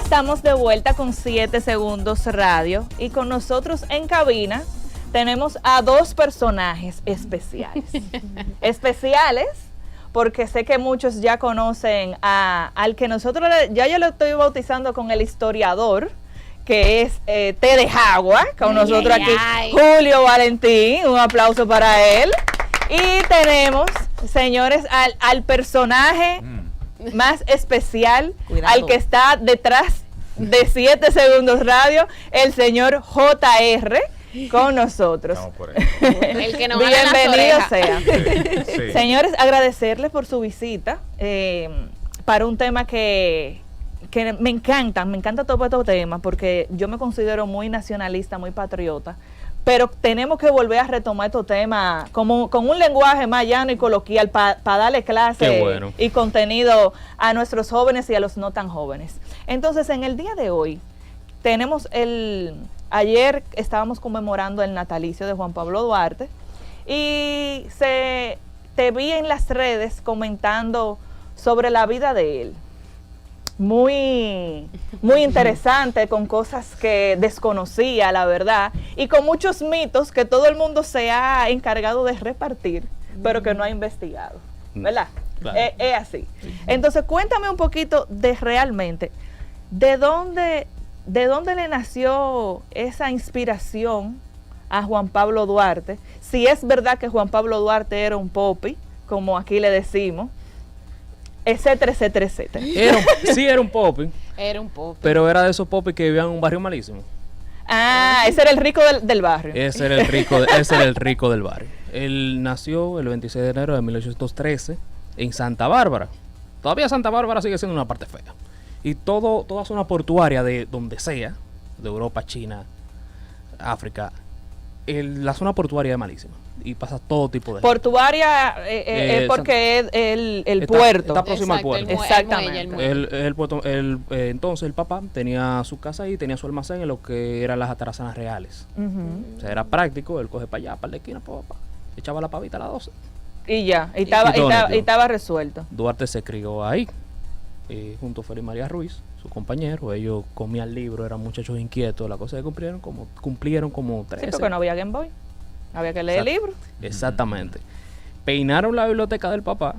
estamos de vuelta con 7 Segundos Radio y con nosotros en cabina tenemos a dos personajes especiales. Especiales porque sé que muchos ya conocen al que nosotros, yo lo estoy bautizando con el historiador, que es Té de Jagua, con nosotros aquí, Julio Valentín, un aplauso para él. Y tenemos, señores, al personaje más especial, al que está detrás de 7 Segundos Radio, el señor JR, con nosotros. El que nos bienvenido sea. Sí. Señores, agradecerles por su visita para un tema que me encanta todo este tema, porque yo me considero muy nacionalista, muy patriota, pero tenemos que volver a retomar estos temas con un lenguaje más llano y coloquial para darle clase y contenido a nuestros jóvenes y a los no tan jóvenes. Entonces, en el día de hoy, tenemos ayer estábamos conmemorando el natalicio de Juan Pablo Duarte y te vi en las redes comentando sobre la vida de él. Muy interesante, con cosas que desconocía, la verdad, y con muchos mitos que todo el mundo se ha encargado de repartir, pero que no ha investigado, ¿verdad? Claro. Es así. Entonces, cuéntame un poquito de realmente, ¿de dónde le nació esa inspiración a Juan Pablo Duarte? Si es verdad que Juan Pablo Duarte era un popi, como aquí le decimos, etcétera, etcétera, etcétera. Era un popi. Era un popi. Pero era de esos popis que vivían en un barrio malísimo. Ese era el rico del barrio. Ese era el rico del barrio. Él nació el 26 de enero de 1813 en Santa Bárbara. Todavía Santa Bárbara sigue siendo una parte fea. Y toda zona portuaria de donde sea, de Europa, China, África, la zona portuaria es malísima. Y pasa todo tipo de... Portuaria es porque es el puerto. Está próximo al puerto. Exactamente. Entonces el papá tenía su casa ahí, tenía su almacén en lo que eran las atarazanas reales. O sea, era práctico, él coge para allá, para la esquina, papá, echaba la pavita a las 12. Y ya, y estaba resuelto. Duarte se crió ahí, junto a Félix María Ruiz, su compañero. Ellos comían libros, eran muchachos inquietos. La cosa que cumplieron como 13. Sí, porque no había Game Boy. Había que leer libros. Exactamente. Peinaron la biblioteca del papá,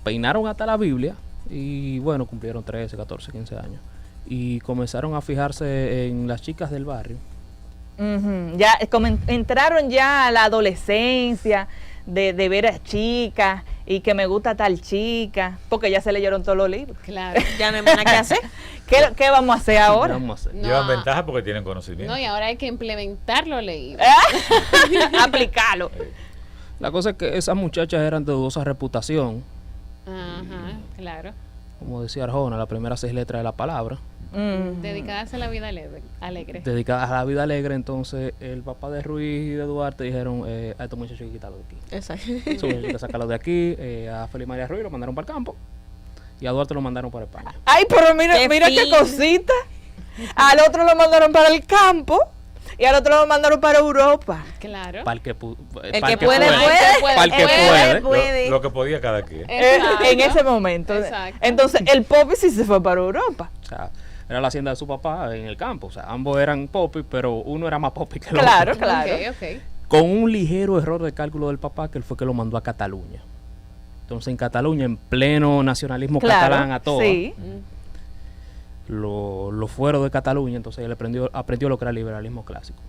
peinaron hasta la Biblia y bueno, cumplieron 13, 14, 15 años. Y comenzaron a fijarse en las chicas del barrio. Ya entraron ya a la adolescencia de ver a chicas y que me gusta tal chica, porque ya se leyeron todos los libros. Claro. Ya no hay nada que hacer. ¿Qué vamos a hacer ahora? Llevan ventaja porque tienen conocimiento. No, y ahora hay que implementar lo leído. Aplicarlo. La cosa es que esas muchachas eran de dudosa reputación. Ajá, claro. Como decía Arjona, las primeras 6 letras de la palabra. Dedicadas a la vida alegre. Dedicadas a la vida alegre. Entonces el papá de Ruiz y de Duarte dijeron a estos muchachos hay que quitarlos de aquí. Exacto. Estos muchachos hay que sacarlos de aquí. A Félix María Ruiz lo mandaron para el campo y a Duarte lo mandaron para España. Ay, pero mira qué cosita. Al otro lo mandaron para el campo y al otro lo mandaron para Europa. Claro. Para el que puede. Para el que puede. Lo que podía cada quien. En ese momento. Exacto. Entonces el popi sí se fue para Europa. O sea, era la hacienda de su papá en el campo. O sea, ambos eran popis, pero uno era más popi que el Claro, otro. claro. Okay. Con un ligero error de cálculo del papá, que él fue que lo mandó a Cataluña. Entonces en Cataluña, en pleno nacionalismo catalán a todo, sí. Los fueros de Cataluña, entonces él aprendió lo que era el liberalismo clásico.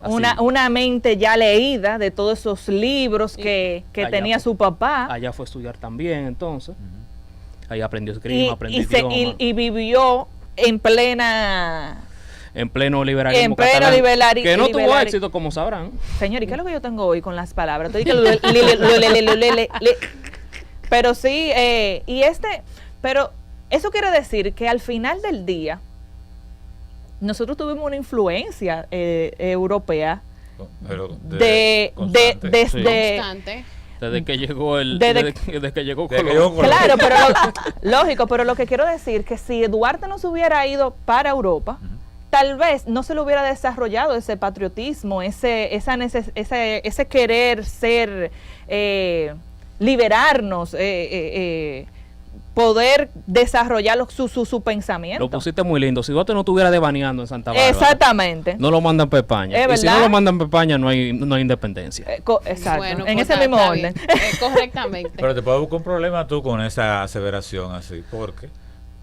Una mente ya leída de todos esos libros que tenía su papá. Allá fue a estudiar también, entonces. Ahí aprendió esgrima, aprendió idioma. Y vivió en pleno liberalismo catalán, que no tuvo éxito, como sabrán. Señor, ¿y qué es lo que yo tengo hoy con las palabras? Pero sí, pero eso quiere decir que al final del día nosotros tuvimos una influencia europea constante. Desde que llegó Colón. Claro, pero lógico, pero lo que quiero decir que si Duarte no se hubiera ido para Europa, tal vez no se le hubiera desarrollado ese patriotismo, ese querer ser, liberarnos, poder desarrollar su pensamiento. Lo pusiste muy lindo. Si Duarte no estuviera devaneando en Santa Bárbara, Exactamente. no lo mandan para España. Es Y si verdad. no lo mandan para España, no hay independencia. Exacto, Bueno, en pues ese mismo está orden. bien. Correctamente. Pero te puedo buscar un problema tú con esa aseveración así, porque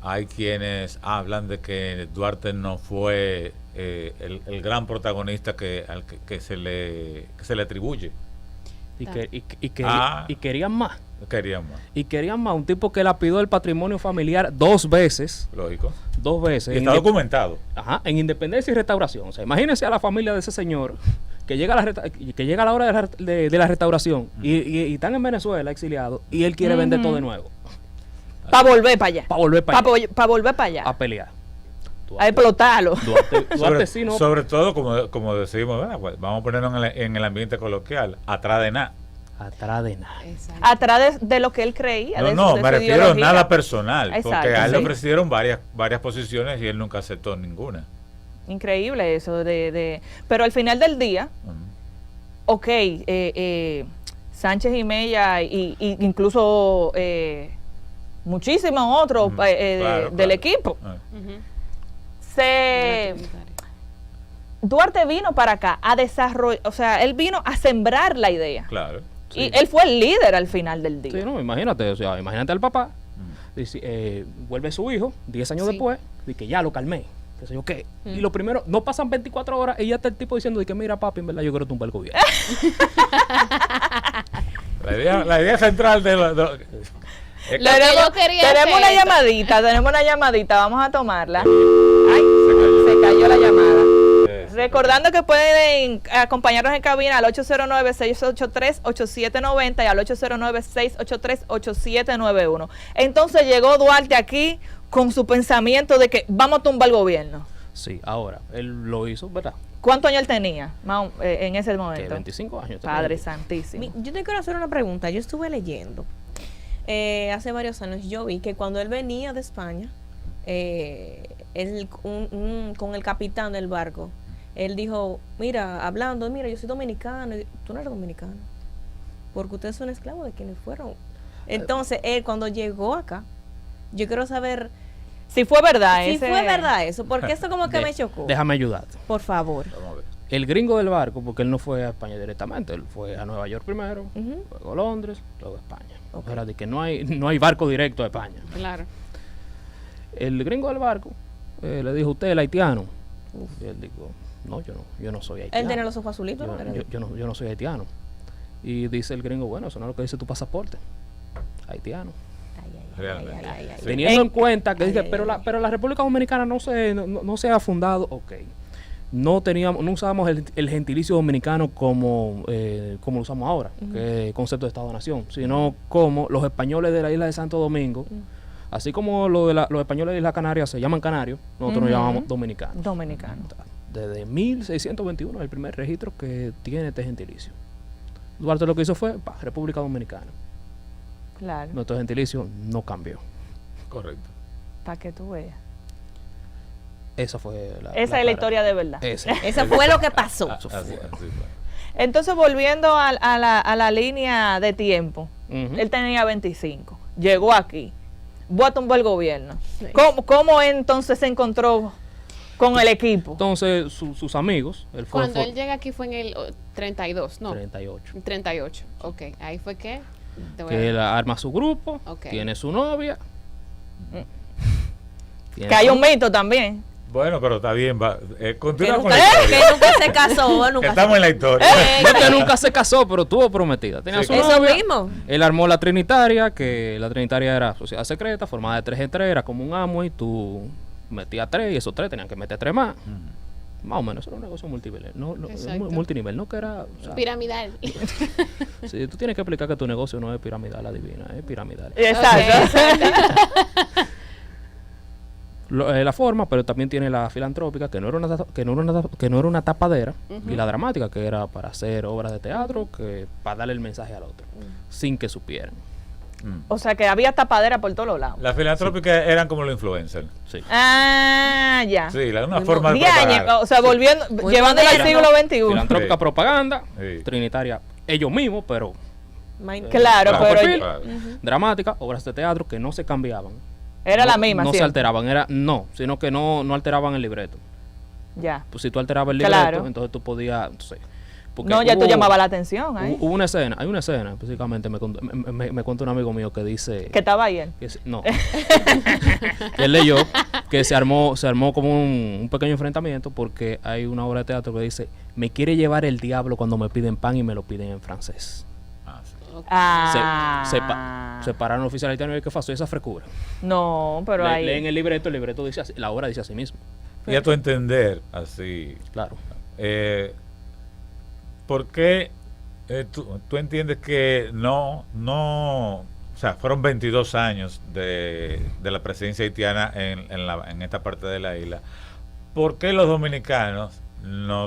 hay quienes hablan de que Duarte no fue el gran protagonista que se le atribuye. Y querían más. Querían más, Y querían más. Un tipo que lapidó el patrimonio familiar 2 veces. lógico. 2 veces. Y está documentado. Ajá, en Independencia y Restauración. O sea, imagínense a la familia de ese señor que llega a la hora de la restauración y están en Venezuela exiliados y él quiere vender todo de nuevo. Para volver para allá. Para volver para allá. Para volver para allá. A pelear. A explotarlo. Duarte sí no. Sobre todo, como decimos, ¿verdad? Pues vamos a ponernos en el ambiente coloquial, atrás de nada. Atrás de nada. Exacto. Atrás de lo que él creía. No, de me su refiero a ideología. nada personal, porque Exacto, a él le sí. ofrecieron varias posiciones y él nunca aceptó ninguna. Increíble eso. Pero al final del día, ok, Sánchez y Mella, y incluso muchísimos otros Claro, del claro. equipo, Ujú. se... Duarte vino para acá a desarrollar, o sea, él vino a sembrar la idea. Claro. Y sí. él fue el líder al final del día. Sí, no, imagínate. O sea, imagínate al papá. Vuelve su hijo 10 años Sí. después. Y que ya lo calmé. Qué sé yo qué. Y lo primero, no pasan 24 horas y ya está el tipo diciendo de que mira, papi, en verdad yo quiero tumbar el gobierno. La idea central de es Lo que yo quería tenemos hacer una llamadita, vamos a tomarla. se Ay, cayó. se cayó la llamada. Sí. Recordando que pueden acompañarnos en cabina al 809-683-8790 y al 809-683-8791. Entonces llegó Duarte aquí con su pensamiento de que vamos a tumbar el gobierno. Sí, ahora, él lo hizo, ¿verdad? ¿Cuántos años él tenía en ese Que momento? 25 años. tenía. Padre santísimo. Yo te quiero hacer una pregunta. Yo estuve leyendo hace varios años. Yo vi que cuando él venía de España, con el capitán del barco, él dijo, mira, yo soy dominicano. Y, tú no eres dominicano, porque ustedes son esclavos de quienes fueron. Entonces, él cuando llegó acá, yo quiero saber Si fue verdad si ese- fue verdad eso, porque esto como que me chocó. Déjame ayudarte. Por favor. Vamos a ver. El gringo del barco, porque él no fue a España directamente, él fue a Nueva York primero, Ujú. luego a Londres, luego a España. Ok. Era de que no hay barco directo a España. Claro. El gringo del barco le dijo, ¿usted es el haitiano? Y él dijo, no, yo no soy haitiano. Él tenía los ojos azulitos, ¿no? Yo no soy haitiano. Y dice el gringo, bueno, eso no es lo que dice tu pasaporte. Haitiano. Realmente. Sí. Teniendo en cuenta que Ay, dije, ay, pero ay. la República Dominicana no se ha fundado, ok. No usábamos el gentilicio dominicano como lo usamos ahora, que es concepto de Estado-Nación, sino como los españoles de la isla de Santo Domingo, así como los españoles de Isla Canarias se llaman canarios, nosotros nos llamamos dominicanos. Dominicano. Desde 1621 es el primer registro que tiene este gentilicio. Duarte lo que hizo fue República Dominicana. Claro, Nuestro gentilicio no cambió. Correcto. para que tú veas. Esa fue Esa es la historia de verdad. Eso fue lo que pasó. Así fue. Entonces, volviendo a la línea de tiempo, Ujú. él tenía 25, llegó aquí, voy a tumbar el gobierno. Sí. ¿Cómo entonces se encontró con el equipo? Entonces, sus amigos, él fue Cuando él llega aquí fue en el 32, ¿no? 38. 38. Ok, ahí fue que... te voy a- Que él arma su grupo, Ok. tiene su novia. Que hay un mito también. Bueno, pero está bien. Que Continúa con nunca, la historia. que nunca se casó, nunca Estamos en la historia. Este nunca se casó, pero tuvo prometida. Tenía Sí. su Eso novia. mismo. Él armó la Trinitaria, que la Trinitaria era sociedad secreta, formada de 3 en 3, era como un amo y tú metías 3 y esos 3 tenían que meter 3 más. Más o menos, era un negocio multinivel. Exacto. Multinivel, no que era... o sea, Piramidal. sí, tú tienes que explicar que tu negocio no es piramidal, adivina, es piramidal. Exacto. La forma, pero también tiene la filantrópica, que no era una tapadera, y la dramática, que era para hacer obras de teatro, que para darle el mensaje al otro, sin que supieran. O sea, que había tapadera por todos los lados. Las filantrópicas eran como los influencers. Sí. Ah, ya. Sí, una forma de Diañe, propagar. o sea, volviendo, Muy llevándolo al moderno. siglo XXI. Filantrópica Sí. propaganda, Sí. trinitaria, ellos mismos, pero Claro, bajo pero perfil, Claro. dramática, obras de teatro que no se cambiaban. era No- la misma No se siempre. alteraban, sino que no alteraban el libreto. Ya. Pues si tú alterabas el libreto, Claro. entonces tú podías, porque No, ya tú hubo- llamabas la atención ahí. Hubo una escena, hay una escena, específicamente me contó un amigo mío que dice... Que estaba ahí él. No. Que él leyó que se armó como un pequeño enfrentamiento porque hay una obra de teatro que dice, me quiere llevar el diablo cuando me piden pan y me lo piden en francés. Ah, sí. Se pararon los oficiales italianos y ¿qué pasó? Esa frecura. No, pero ahí. Leen el libreto dice así, la obra dice así mismo. Y a tu entender, así, Claro. ¿por qué tú entiendes que o sea, fueron 22 años de la presidencia haitiana en esta parte de la isla? ¿Por qué los dominicanos no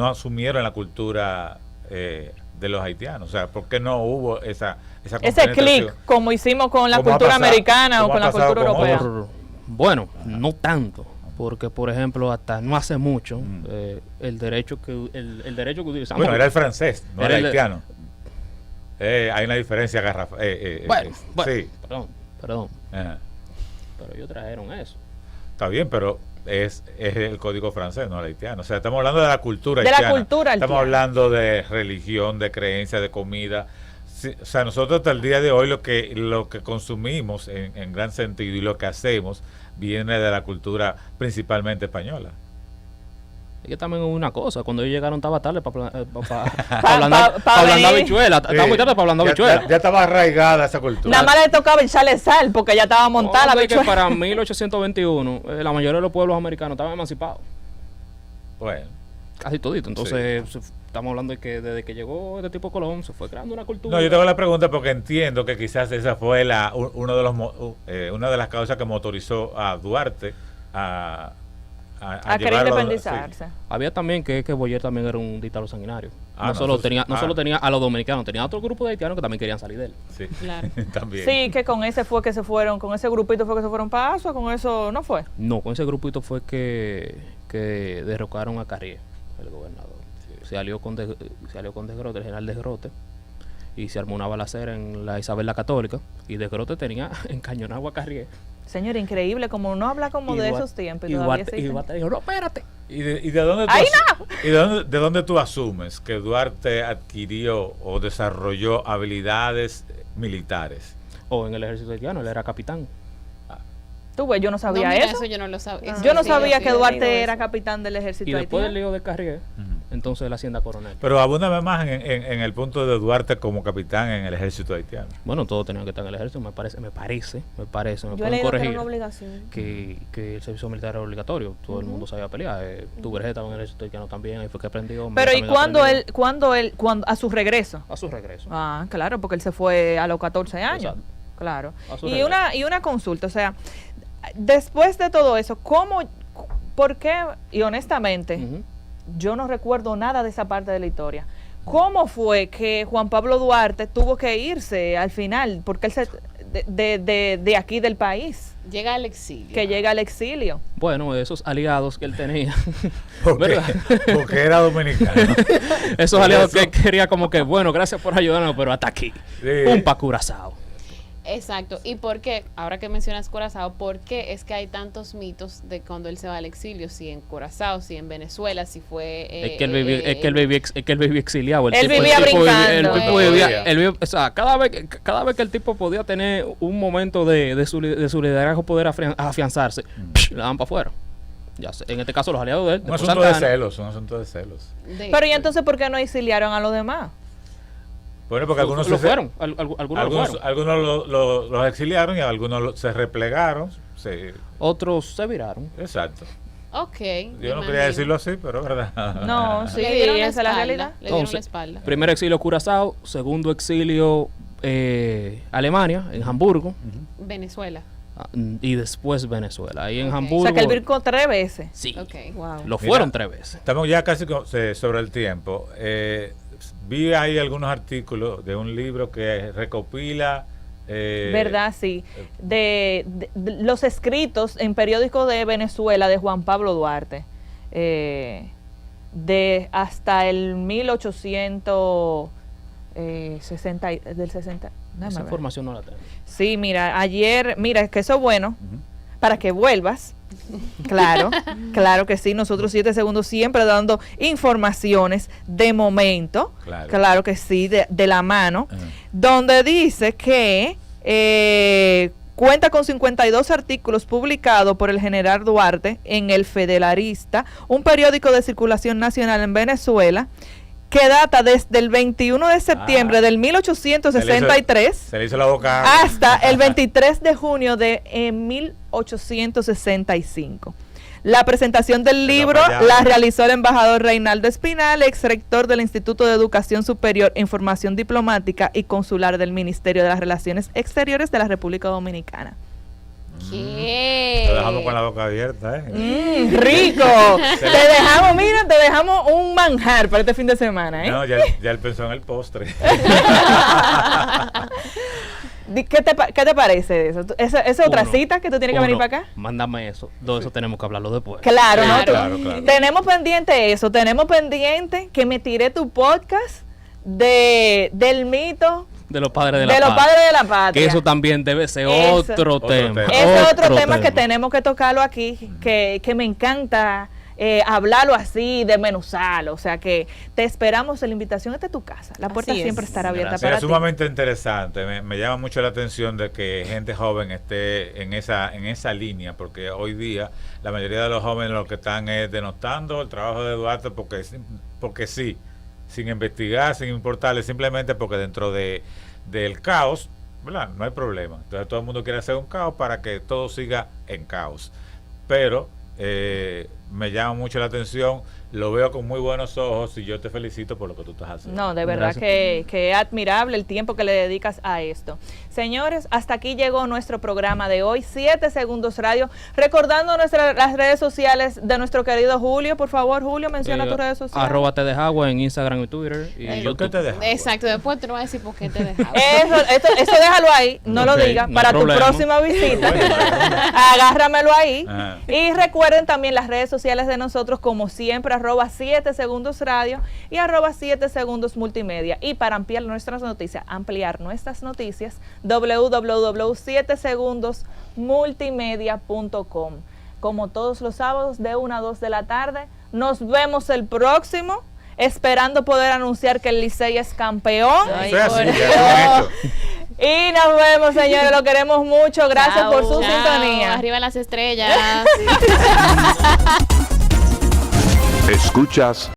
asumieron la cultura de los haitianos? O sea, ¿por qué no hubo esa Ese compenetración? clic, como hicimos con la ¿Cómo ha cultura pasado? americana o ¿Cómo con ha la pasado cultura con europea. Bueno, no tanto. Porque, por ejemplo, hasta no hace mucho, Mm. el derecho que utilizamos... Bueno, era el francés, no era Era el- haitiano. Hay una diferencia garrafal. Bueno, Sí. perdón. Ajá. Pero ellos trajeron eso. Está bien, pero es el código francés, no el haitiano. O sea, estamos hablando de la cultura De la haitiana. cultura Estamos haitiana. hablando de religión, de creencia, de comida. Sí, o sea, nosotros hasta el día de hoy lo que consumimos en gran sentido y lo que hacemos viene de la cultura principalmente española. Y que también hubo una cosa, cuando ellos llegaron estaba tarde para Pa- ablandar venir. habichuela. Estaba muy tarde para ablandar habichuela. Ya estaba arraigada esa cultura. Nada más le tocaba echarle sal porque ya estaba montada la Fíjate que bichuela. para 1821 la mayoría de los pueblos americanos estaban emancipados. Bueno, Casi todito. Entonces, estamos hablando de que desde que llegó este tipo Colón se fue creando una cultura. no, yo tengo la pregunta porque entiendo que quizás esa fue una de las causas que motorizó a Duarte a A querer llevarlo independizarse. Había también que Boyer también era un dictador sanguinario. Ah, no solo eso sí. tenía a los dominicanos, tenía otro grupo de haitianos que también querían salir de él. Sí, Claro. también. Sí, que con ese fue que se fueron, con ese grupito fue que se fueron para Asua, con eso no fue. No, con ese grupito fue que derrocaron a Carrier, el gobernador. Se alió con Desgrote, el general Desgrote, y se armó una balacera en la Isabel la Católica, y Desgrote tenía encañonado a Carrier. Señor, increíble, como no habla como Y de Duarte- esos tiempos. Y todavía Duarte, existen. Duarte dijo, no, espérate. ¿Y de dónde tú ¡Ay, de dónde tú asumes que Duarte adquirió o desarrolló habilidades militares? O en el ejército haitiano, él era capitán. Tú ves, yo no sabía No, mira, eso. yo no lo sabía. Yo no Sí, sabía sí, que he Duarte leído era eso. capitán del ejército Y después del haitiano. lío de Carrier, entonces la hacienda coronel. Pero abúndame más en el punto de Duarte como capitán en el ejército haitiano. Bueno, todos tenían que estar en el ejército, me parece, me Yo he pueden leído que era corregir. una obligación. Que el servicio militar era obligatorio, todo el mundo sabía pelear. Tu Vergés estaba en el ejército haitiano también, ahí fue que aprendió. Pero ¿y también cuando aprendió. cuando a su regreso? A su regreso. Ah, claro, porque él se fue a los 14 años. Exacto. Claro. A su Y regreso. una consulta, o sea, después de todo eso, por qué, y honestamente, Ujú. yo no recuerdo nada de esa parte de la historia. ¿Cómo fue que Juan Pablo Duarte tuvo que irse al final? Porque él de aquí del país, Llega al exilio. que llega al exilio. Bueno, esos aliados que él tenía, Porque, ¿verdad? porque era dominicano. esos Por aliados eso. que quería como que, bueno, gracias por ayudarnos, pero hasta aquí. Sí. Un pa' Curazao. Exacto. ¿Y por qué? Ahora que mencionas Curazao, ¿por qué es que hay tantos mitos de cuando él se va al exilio? Si en Curazao, si en Venezuela, si fue... Es que él vivía exiliado. Él vivía brincando, O sea, cada vez que el tipo podía tener un momento de su liderazgo, poder afianzarse, le daban para afuera. Ya sé, en este caso los aliados de él. Un después asunto de Santana. celos, un asunto de celos. Pero ¿y entonces por qué no exiliaron a los demás? Bueno, porque algunos lo se- fueron, algunos lo fueron. algunos los exiliaron y algunos se replegaron. Sí, Otros se viraron. exacto. Ok. Yo no quería decirlo así, pero es verdad. No, sí, Le dieron la esa es la espalda. realidad. Le dieron la Entonces, espalda. primer exilio Curazao, segundo exilio Alemania, en Hamburgo, Venezuela. y después Venezuela. Ahí en Ok. O Hamburgo. sea, que él brincó 3 veces. Sí, Ok. Wow. lo Mira, fueron 3 veces. Estamos ya casi sobre el tiempo. Vi ahí algunos artículos de un libro que recopila... ¿Verdad? Sí. De los escritos en periódicos de Venezuela de Juan Pablo Duarte. De hasta el 1800, del 60. Déjame Esa ver. información no la tengo. Sí, mira, ayer, mira, es que eso es bueno Ujú. para que vuelvas. Claro, claro que sí. Nosotros 7 segundos siempre dando informaciones de momento. Claro. Que sí, de la mano. Ajá. Donde dice que cuenta con 52 artículos publicados por el general Duarte en El Federalista, un periódico de circulación nacional en Venezuela, que data desde el 21 de septiembre del 1863 Se le hizo la boca agua. hasta el 23 de junio de 1865. La presentación del libro la realizó el embajador Reinaldo Espinal, ex rector del Instituto de Educación Superior, Información Diplomática y Consular del Ministerio de las Relaciones Exteriores de la República Dominicana. ¿Qué? Lo dejamos con la boca abierta, ¡Rico! Te dejamos, mira, te dejamos un manjar para este fin de semana, ¿eh? No, ya él pensó en el postre. ¿Qué te parece de eso? ¿Esa otra Uno. cita que tú tienes que venir para acá? Mándame eso. Todo eso tenemos que hablarlo después. Claro, Sí, ¿no? claro. Tenemos pendiente eso, tenemos pendiente que me tiré tu podcast del mito De los padres de de la los patria. padres de la patria. Que eso también debe ser Eso. otro Otro tema. tema. Ese es otro tema que tenemos que tocarlo aquí, que me encanta hablarlo así, desmenuzarlo. O sea que te esperamos en la invitación. Esta es tu casa. La puerta Así es. siempre estará abierta Gracias. para Sería ti. sumamente interesante. Me llama mucho la atención de que gente joven esté en esa línea, porque hoy día la mayoría de los jóvenes lo que están es denostando el trabajo de Duarte porque sí, sin investigar, sin importarle, simplemente porque dentro del caos, ¿verdad? No hay problema. Entonces todo el mundo quiere hacer un caos para que todo siga en caos. Pero me llama mucho la atención, lo veo con muy buenos ojos y yo te felicito por lo que tú estás haciendo. No, de verdad que es admirable el tiempo que le dedicas a esto. Señores, hasta aquí llegó nuestro programa de hoy, 7 Segundos Radio. Recordando las redes sociales de nuestro querido Julio. Por favor, Julio, menciona tus redes sociales. @tedejagua en Instagram y Twitter. Y ¿Por qué YouTube. te dejas? Exacto, después tú no vas a decir por qué te dejaba. Eso déjalo ahí, no lo Ok, digas. no hay Para tu problema. próxima visita, Bueno. agárramelo ahí. Ajá. Y recuerden también las redes sociales de nosotros, como siempre, @7 Segundos Radio y @7 Segundos Multimedia. Y para ampliar nuestras noticias, www.7segundosmultimedia.com. Como todos los sábados de 1 a 2 de la tarde. Nos vemos el próximo, esperando poder anunciar que el Licey es campeón. Ay, Eso es así, por ya Dios. es un hecho. Y nos vemos, señores, lo queremos mucho. Gracias Chao. por su Chao, sintonía. arriba las estrellas. Escuchas